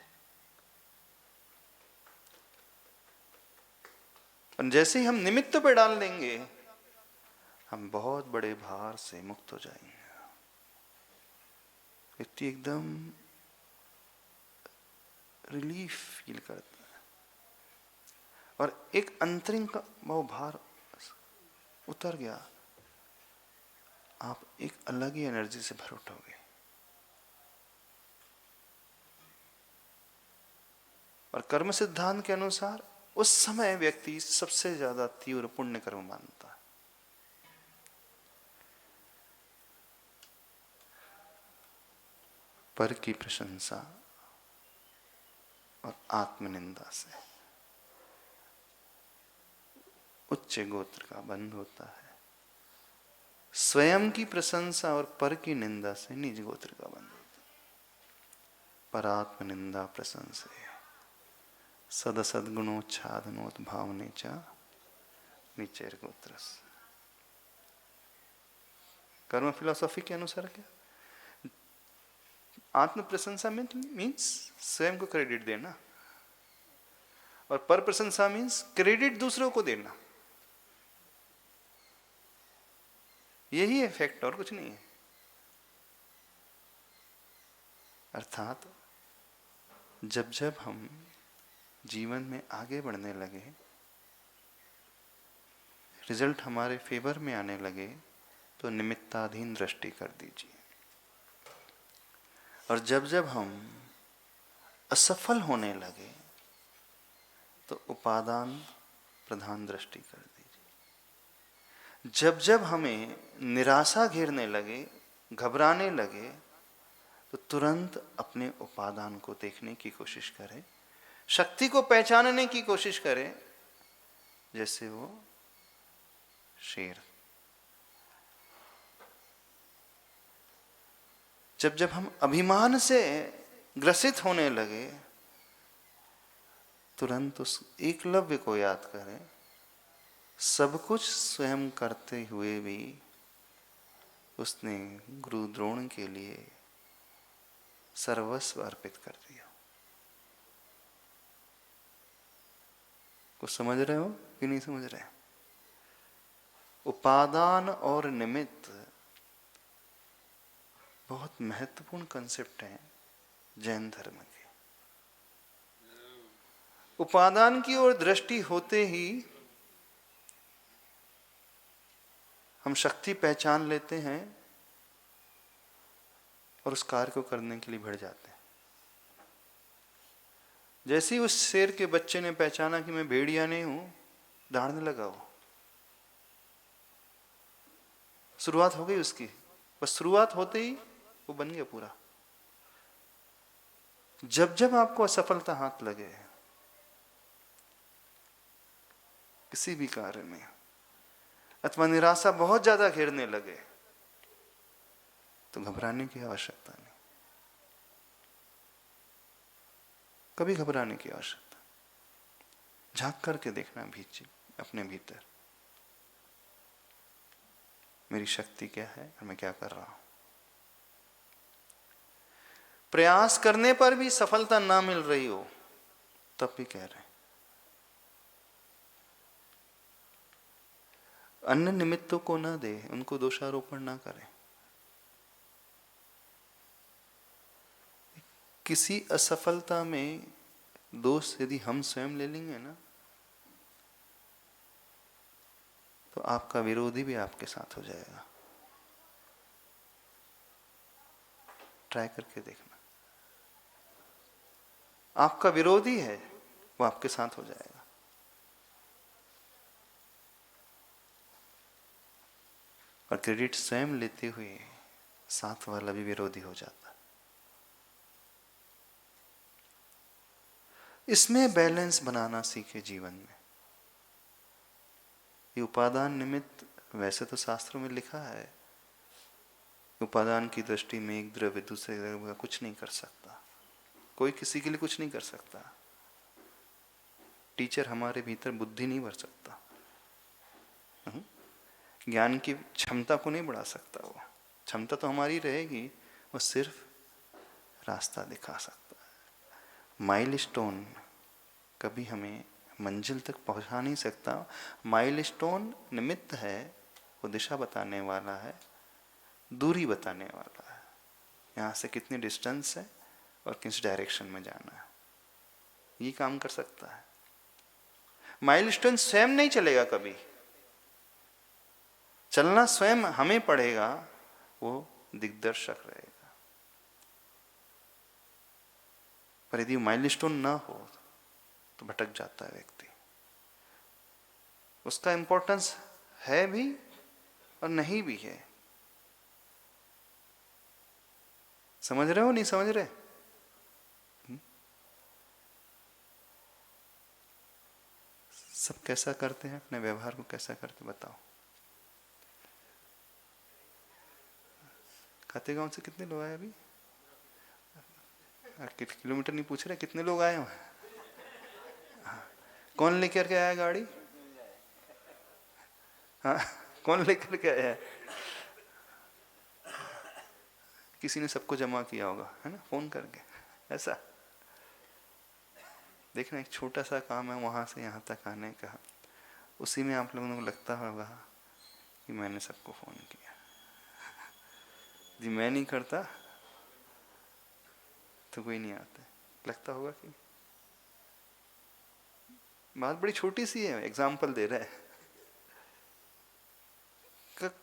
और जैसे ही हम निमित्तों पे डाल देंगे, हम बहुत बड़े भार से मुक्त हो जाएंगे। व्यक्ति एकदम रिलीफ फील करता है और एक अंतरिंग का वो भार उतर गया। आप एक अलग ही एनर्जी से भर उठोगे। और कर्म सिद्धांत के अनुसार उस समय व्यक्ति सबसे ज्यादा तीव्र पुण्य कर्म मानता है। पर की प्रशंसा और आत्मनिंदा से उच्च गोत्र का बंध होता है। स्वयं की प्रशंसा और पर की निंदा से निज गोत्र का बंध होता है। पर आत्मनिंदा प्रशंसा सद सद्गुणोच्छादनोत भावने चा निचेर गोत्रस। कर्म फिलॉसफी के अनुसार क्या? आत्म प्रशंसा मीन्स स्वयं को क्रेडिट देना, और पर प्रशंसा मीन्स क्रेडिट दूसरों को देना। यही है फैक्ट, और कुछ नहीं है। अर्थात जब जब हम जीवन में आगे बढ़ने लगे, रिजल्ट हमारे फेवर में आने लगे, तो निमित्ताधीन दृष्टि कर दीजिए। और जब जब हम असफल होने लगे तो उपादान प्रधान दृष्टि कर दीजिए। जब जब हमें निराशा घेरने लगे, घबराने लगे, तो तुरंत अपने उपादान को देखने की कोशिश करें, शक्ति को पहचानने की कोशिश करें, जैसे वो शेर। जब जब हम अभिमान से ग्रसित होने लगे, तुरंत उस एकलव्य को याद करें, सब कुछ स्वयं करते हुए भी उसने गुरु द्रोण के लिए सर्वस्व अर्पित कर दिया। कुछ समझ रहे हो कि नहीं समझ रहे? उपादान और निमित्त बहुत महत्वपूर्ण कंसेप्ट है जैन धर्म के। उपादान की ओर दृष्टि होते ही हम शक्ति पहचान लेते हैं और उस कार्य को करने के लिए भिड़ जाते हैं। जैसे ही उस शेर के बच्चे ने पहचाना कि मैं भेड़िया नहीं हूं, दौड़ने लगा। वो शुरुआत हो गई उसकी, बस शुरुआत होते ही वो बन गया पूरा। जब जब आपको असफलता हाथ लगे किसी भी कार्य में, अथवा निराशा बहुत ज्यादा घेरने लगे, तो घबराने की आवश्यकता नहीं। कभी घबराने की आवश्यकता, झांक करके देखना भीतर, अपने भीतर मेरी शक्ति क्या है और मैं क्या कर रहा हूं। प्रयास करने पर भी सफलता ना मिल रही हो तब भी कह रहे हैं। अन्य निमित्तों को ना दे, उनको दोषारोपण ना करें। किसी असफलता में दोष यदि हम स्वयं ले लेंगे ना, तो आपका विरोधी भी आपके साथ हो जाएगा। ट्राई करके देखना। आपका विरोधी है, वो आपके साथ हो जाएगा। और क्रेडिट स्वयं लेते हुए साथ वाला भी विरोधी हो जाता है। इसमें बैलेंस बनाना सीखे जीवन में। ये उपादान निमित्त, वैसे तो शास्त्रों में लिखा है, उपादान की दृष्टि में एक द्रव्य दूसरे द्रव्य का कुछ नहीं कर सकता। कोई किसी के लिए कुछ नहीं कर सकता। टीचर हमारे भीतर बुद्धि नहीं भर सकता, ज्ञान की क्षमता को नहीं बढ़ा सकता। वो क्षमता तो हमारी रहेगी, वो सिर्फ रास्ता दिखा सकता है। माइलस्टोन कभी हमें मंजिल तक पहुंचा नहीं सकता। माइलस्टोन निमित्त है, वो दिशा बताने वाला है, दूरी बताने वाला है, यहाँ से कितनी डिस्टेंस है और किस डायरेक्शन में जाना है, ये काम कर सकता है। माइलस्टोन स्वयं नहीं चलेगा कभी, चलना स्वयं हमें पड़ेगा, वो दिग्दर्शक रहेगा। पर यदि माइलस्टोन ना हो तो भटक जाता है व्यक्ति। उसका इंपॉर्टेंस है भी और नहीं भी है। समझ रहे हो नहीं समझ रहे? सब कैसा करते हैं, अपने व्यवहार को कैसा करते बताओ। खाते गांव से कितने लोग आए अभी? किलोमीटर नहीं पूछ रहे, कितने लोग आए वहां? कौन लेकर के आया गाड़ी? हाँ, कौन लेकर के आया? किसी ने सबको जमा किया होगा, है ना, फोन करके। ऐसा देखना, एक छोटा सा काम है वहां से यहाँ तक आने का, उसी में आप लोगों को लगता होगा कि मैंने सबको फोन किया। जी मैं नहीं करता तो कोई नहीं आता, लगता होगा कि बात बड़ी छोटी सी है, एग्जाम्पल दे रहा है।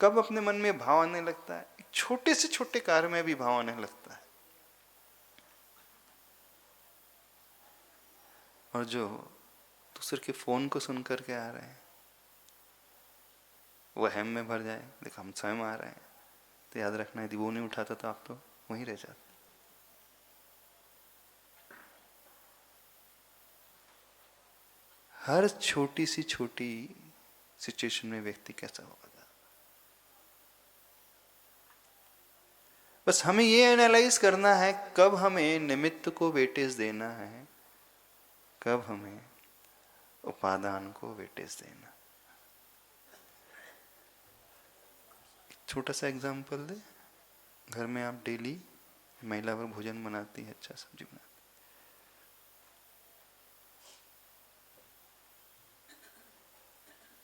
कब अपने मन में भाव आने लगता है? एक छोटे से छोटे कार्य में भी भाव आने लगता है। और जो दूसरे के फोन को सुन करके आ रहे हैं, वो अहम में भर जाए, देखो हम स्वयं आ रहे हैं, तो याद रखना, यदि वो नहीं उठाता तो आप तो वहीं रह जाते। हर छोटी सी छोटी सिचुएशन में व्यक्ति कैसा होगा, बस हमें ये एनालाइज करना है कब हमें निमित्त को वेटेज देना है, कब हमें उपादान को वेटेज देना। छोटा सा एग्जांपल दे, घर में आप डेली महिला वर्ग भोजन बनाती है, अच्छा सब्जी बनाती है,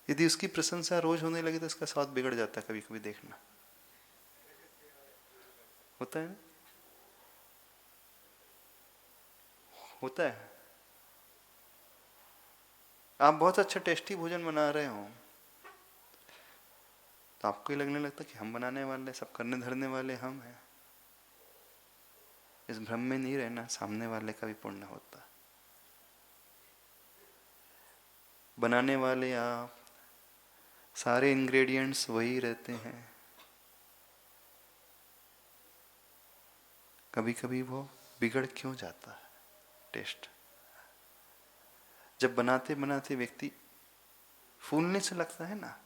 यदि उसकी प्रशंसा रोज होने लगे तो उसका स्वाद बिगड़ जाता है। कभी कभी देखना होता है ना, होता है। आप बहुत अच्छा टेस्टी भोजन बना रहे हो तो आपको ही लगने लगता कि हम बनाने वाले, सब करने धरने वाले हम हैं। इस भ्रम में नहीं रहना, सामने वाले का भी पुण्य होता। बनाने वाले आप, सारे इंग्रेडिएंट्स वही रहते हैं, कभी कभी वो बिगड़ क्यों जाता है टेस्ट। जब बनाते बनाते व्यक्ति फूलने से लगता है ना,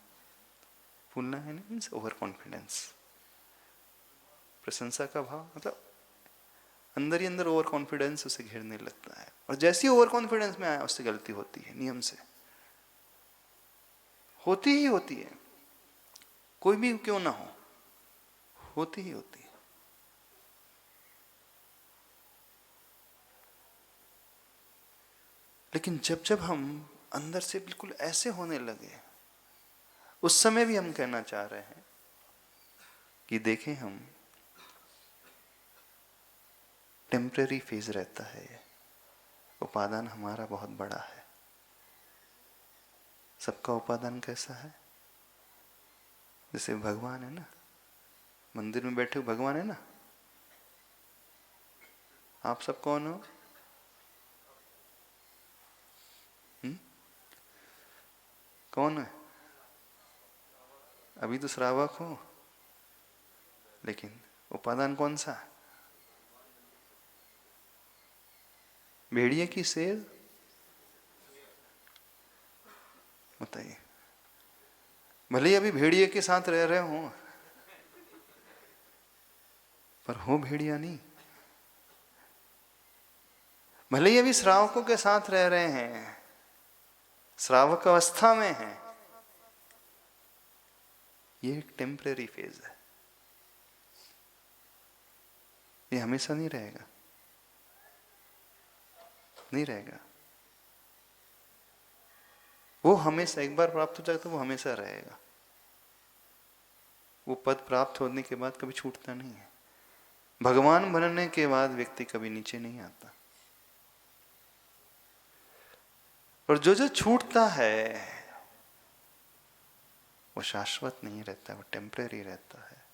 फूलना है ना मीन्स ओवर कॉन्फिडेंस, प्रशंसा का भाव, मतलब अंदर ही अंदर ओवर कॉन्फिडेंस उसे घेरने लगता है। और जैसी ओवर कॉन्फिडेंस में आया उससे गलती होती है, नियम से होती ही होती है, कोई भी क्यों ना हो, होती ही होती है। लेकिन जब जब हम अंदर से बिल्कुल ऐसे होने लगे, उस समय भी हम कहना चाह रहे हैं कि देखें, हम टेम्परेरी फेज रहता है, उपादान हमारा बहुत बड़ा है। सबका उपादान कैसा है? जैसे भगवान है ना, मंदिर में बैठे हुए भगवान है ना, आप सब कौन हो? कौन है? अभी तो श्रावक हो, लेकिन उपादान कौन सा? भेड़िए की शेर? बताइए। भले ही अभी भेड़िए के साथ रह रहे हो, पर हो भेड़िया नहीं। भले ही अभी श्रावकों के साथ रह रहे हैं, श्रावक अवस्था में हैं, ये एक टेम्परेरी फेज है, ये हमेशा नहीं रहेगा, नहीं रहेगा। वो हमेशा एक बार प्राप्त हो जाए तो वो हमेशा रहेगा। वो पद प्राप्त होने के बाद कभी छूटता नहीं है। भगवान बनने के बाद व्यक्ति कभी नीचे नहीं आता। और जो जो छूटता है वो शाश्वत नहीं रहता, वो टेम्परेरी रहता है।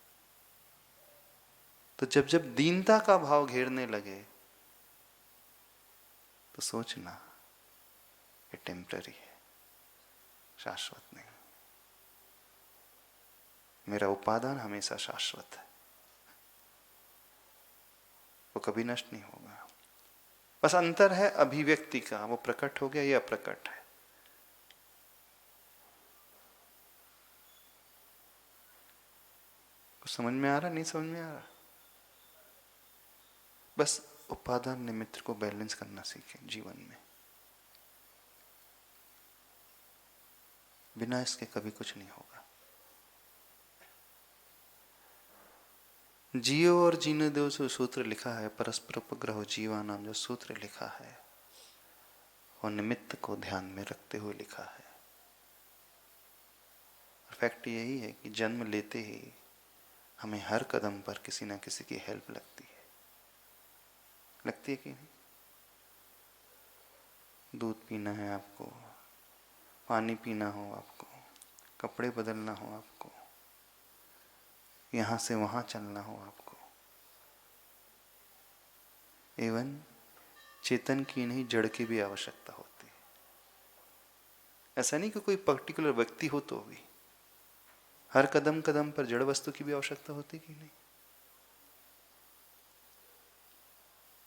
तो जब जब दीनता का भाव घेरने लगे तो सोचना ये टेम्परेरी है, शाश्वत नहीं। मेरा उपादान हमेशा शाश्वत है, वो कभी नष्ट नहीं होगा। बस अंतर है अभिव्यक्ति का, वो प्रकट हो गया, ये अप्रकट है। कुछ समझ में आ रहा, नहीं समझ में आ रहा? बस उपादान निमित्त को बैलेंस करना सीखें जीवन में। बिना इसके कभी कुछ नहीं होगा। जियो और जीने दो जो सूत्र लिखा है, परस्पर उपग्रह जीवा नाम जो सूत्र लिखा है, वो निमित्त को ध्यान में रखते हुए लिखा है। फैक्ट यही है कि जन्म लेते ही हमें हर कदम पर किसी ना किसी की हेल्प लगती है। लगती है कि नहीं? दूध पीना है आपको, पानी पीना हो आपको, कपड़े बदलना हो आपको, यहाँ से वहाँ चलना हो आपको, एवं चेतन की नहीं जड़ की भी आवश्यकता होती है। ऐसा नहीं कि कोई पर्टिकुलर व्यक्ति हो तो भी, हर कदम कदम पर जड़ वस्तु की भी आवश्यकता होती कि नहीं?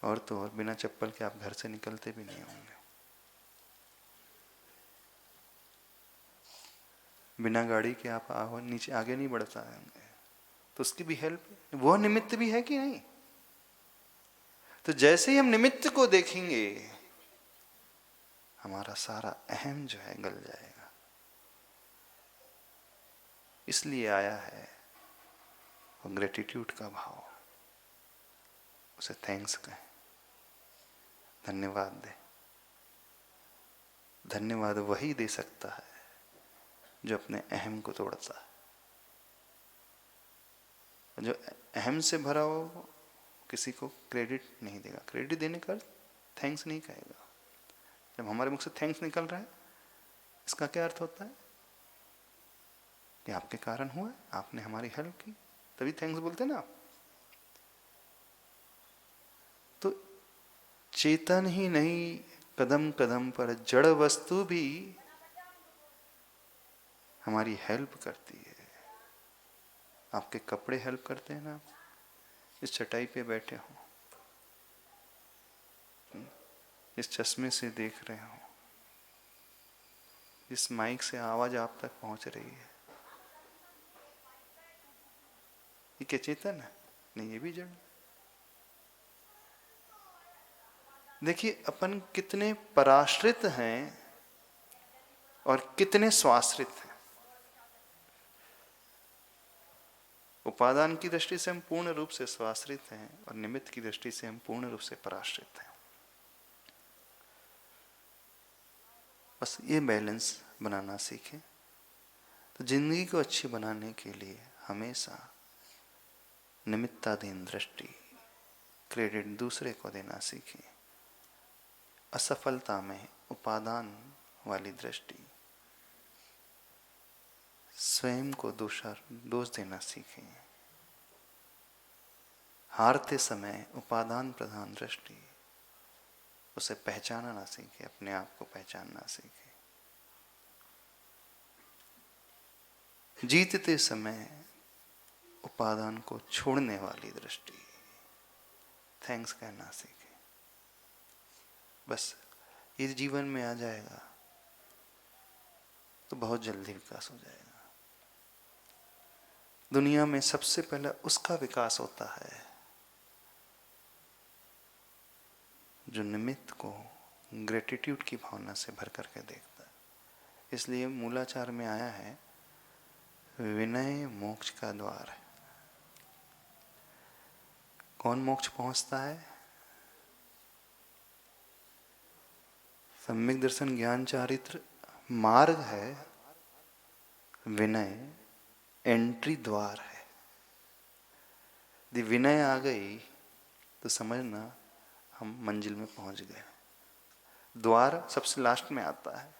और तो और बिना चप्पल के आप घर से निकलते भी नहीं होंगे, बिना गाड़ी के आप नीचे आगे नहीं बढ़ता होंगे, तो उसकी भी हेल्प, वो निमित्त भी है कि नहीं? तो जैसे ही हम निमित्त को देखेंगे, हमारा सारा अहम जो है गल जाएगा। इसलिए आया है वो ग्रेटिट्यूड का भाव, उसे थैंक्स कहें, धन्यवाद दे। धन्यवाद वही दे सकता है जो अपने अहम को तोड़ता है। जो अहम से भरा हो किसी को क्रेडिट नहीं देगा। क्रेडिट देने का थैंक्स नहीं कहेगा। जब हमारे मुख से थैंक्स निकल रहा है, इसका क्या अर्थ होता है? कि आपके कारण हुआ, आपने हमारी हेल्प की, तभी थैंक्स बोलते ना आप। तो चेतन ही नहीं, कदम कदम पर जड़ वस्तु भी हमारी हेल्प करती है। आपके कपड़े हेल्प करते हैं ना, इस चटाई पे बैठे हो, इस चश्मे से देख रहे हो, इस माइक से आवाज आप तक पहुंच रही है, ये क्या चेतन है? नहीं, ये भी जड़। देखिए अपन कितने पराश्रित हैं और कितने स्वाश्रित हैं। उपादान की दृष्टि से हम पूर्ण रूप से स्वाश्रित हैं और निमित्त की दृष्टि से हम पूर्ण रूप से पराश्रित हैं। बस ये बैलेंस बनाना सीखें। तो जिंदगी को अच्छी बनाने के लिए हमेशा निमित्ताधीन दृष्टि, क्रेडिट दूसरे को देना सीखें। असफलता में उपादान वाली दृष्टि, स्वयं को दोष देना सीखें। हारते समय उपादान प्रधान दृष्टि, उसे पहचानना सीखें, अपने आप को पहचानना सीखें। जीतते समय उपादान को छोड़ने वाली दृष्टि, थैंक्स कहना सीखें। बस ये जीवन में आ जाएगा तो बहुत जल्दी विकास हो जाएगा। दुनिया में सबसे पहले उसका विकास होता है जो निमित्त को ग्रेटिट्यूड की भावना से भर करके देखता है। इसलिए मूलाचार में आया है, विनय मोक्ष का द्वार है। कौन मोक्ष पहुंचता है? सम्यक दर्शन ज्ञान चारित्र मार्ग है, विनय एंट्री द्वार है। यदि विनय आ गई तो समझना हम मंजिल में पहुंच गए। द्वार सबसे लास्ट में आता है।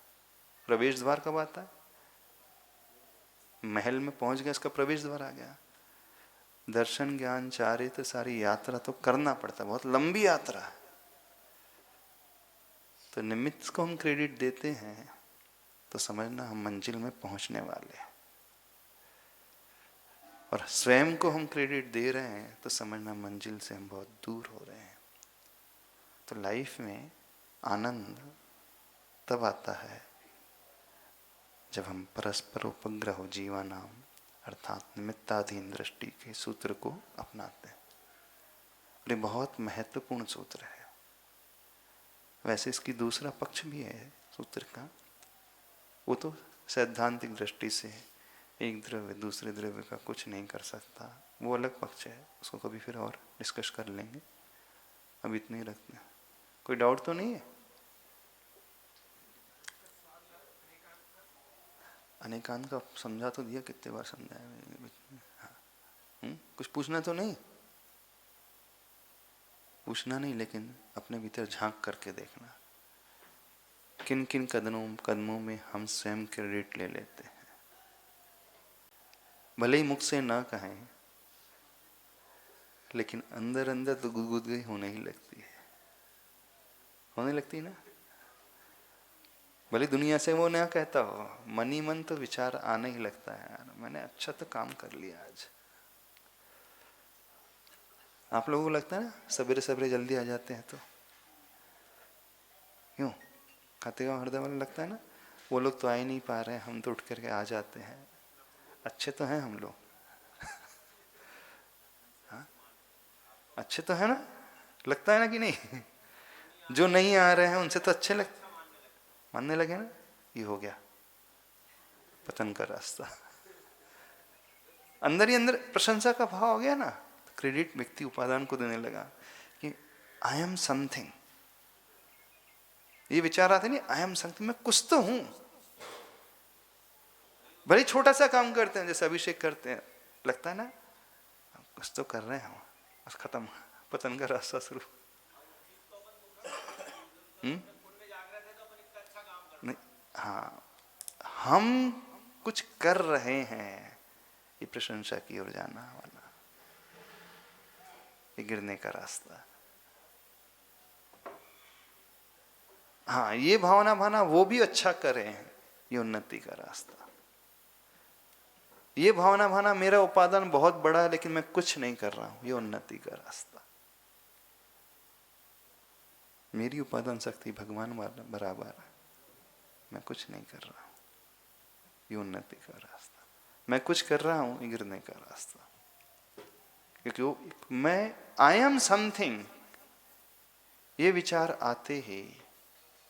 प्रवेश द्वार कब आता है? महल में पहुंच गए, इसका प्रवेश द्वार आ गया। दर्शन ज्ञान चारित्र सारी यात्रा तो करना पड़ता है, बहुत लंबी यात्रा है। तो निमित्त को हम क्रेडिट देते हैं तो समझना हम मंजिल में पहुंचने वाले हैं, और स्वयं को हम क्रेडिट दे रहे हैं तो समझना मंजिल से हम बहुत दूर हो रहे हैं। तो लाइफ में आनंद तब आता है जब हम परस्पर उपग्रह जीवानाम अर्थात निमित्ताधीन दृष्टि के सूत्र को अपनाते हैं। और ये बहुत महत्वपूर्ण सूत्र है। वैसे इसकी दूसरा पक्ष भी है सूत्र का, वो तो सैद्धांतिक दृष्टि से एक द्रव्य दूसरे द्रव्य का कुछ नहीं कर सकता, वो अलग पक्ष है, उसको कभी फिर और डिस्कस कर लेंगे। अब इतने ही रखते हैं। कोई डाउट तो नहीं है? अनेकांत का समझा तो दिया, कितने बार समझाया। हाँ। कुछ पूछना तो नहीं? पूछना नहीं, लेकिन अपने भीतर झांक करके देखना किन किन कदमों में हम स्वयं क्रेडिट ले लेते हैं। भले ही मुख से ना कहें, लेकिन अंदर अंदर तो गुदगुदी होने ही लगती है, होने लगती है ना। भले दुनिया से वो ना कहता हो, मन ही मन तो विचार आने ही लगता है, यार मैंने अच्छा तो काम कर लिया आज। आप लोगों को लगता है ना सवेरे सवेरे जल्दी आ जाते हैं तो क्यों? खाते का हृदय वाला लगता है ना, वो लोग तो आ ही नहीं पा रहे हैं, हम तो उठ करके आ जाते हैं। अच्छे तो हैं हम लोग। हाँ? अच्छे तो है ना, लगता है ना कि नहीं? जो नहीं आ रहे हैं उनसे तो अच्छे मानने लगे ना। ये हो गया पतन का रास्ता। अंदर ही अंदर प्रशंसा का भाव हो गया ना, क्रेडिट व्यक्ति उपादान को देने लगा कि आई एम समथिंग। ये विचार आते नहीं, आई एम समथिंग, मैं कुछ तो हूं। भले छोटा सा काम करते हैं, जैसे अभिषेक करते हैं, लगता है ना कुछ तो कर रहे हैं हम, बस खत्म, पतन का रास्ता शुरू। नहीं, हाँ, हम कुछ कर रहे हैं, ये प्रशंसा की ओर जाना वाला, ये गिरने का रास्ता। हाँ, ये भावना भाना वो भी अच्छा करे हैं, ये उन्नति का रास्ता। ये भावना भाना मेरा उपादान बहुत बड़ा है लेकिन मैं कुछ नहीं कर रहा हूं, ये उन्नति का रास्ता। मेरी उपादान शक्ति भगवान बराबर है, मैं कुछ नहीं कर रहा हूं, ये उन्नति का रास्ता। मैं कुछ कर रहा हूं, ये गिरने का रास्ता। क्योंकि मैं आई एम समथिंग, ये विचार आते ही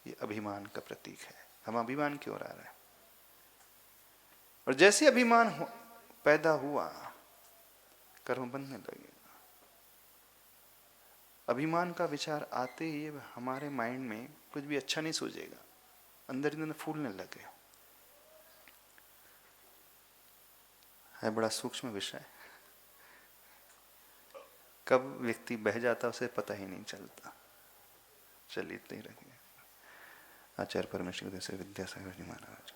ये अभिमान का प्रतीक है। हम अभिमान की ओर आ रहे हैं, और जैसे अभिमान पैदा हुआ, कर्म बनने लगेगा। अभिमान का विचार आते ही हमारे माइंड में कुछ भी अच्छा नहीं सूझेगा। अंदर ही अंदर फूलने लगे। है बड़ा सूक्ष्म विषय, कब व्यक्ति बह जाता उसे पता ही नहीं चलता। चलिए इतने ही रखिए। आचार्य परमेश्वर विद्यासागर जी महाराज।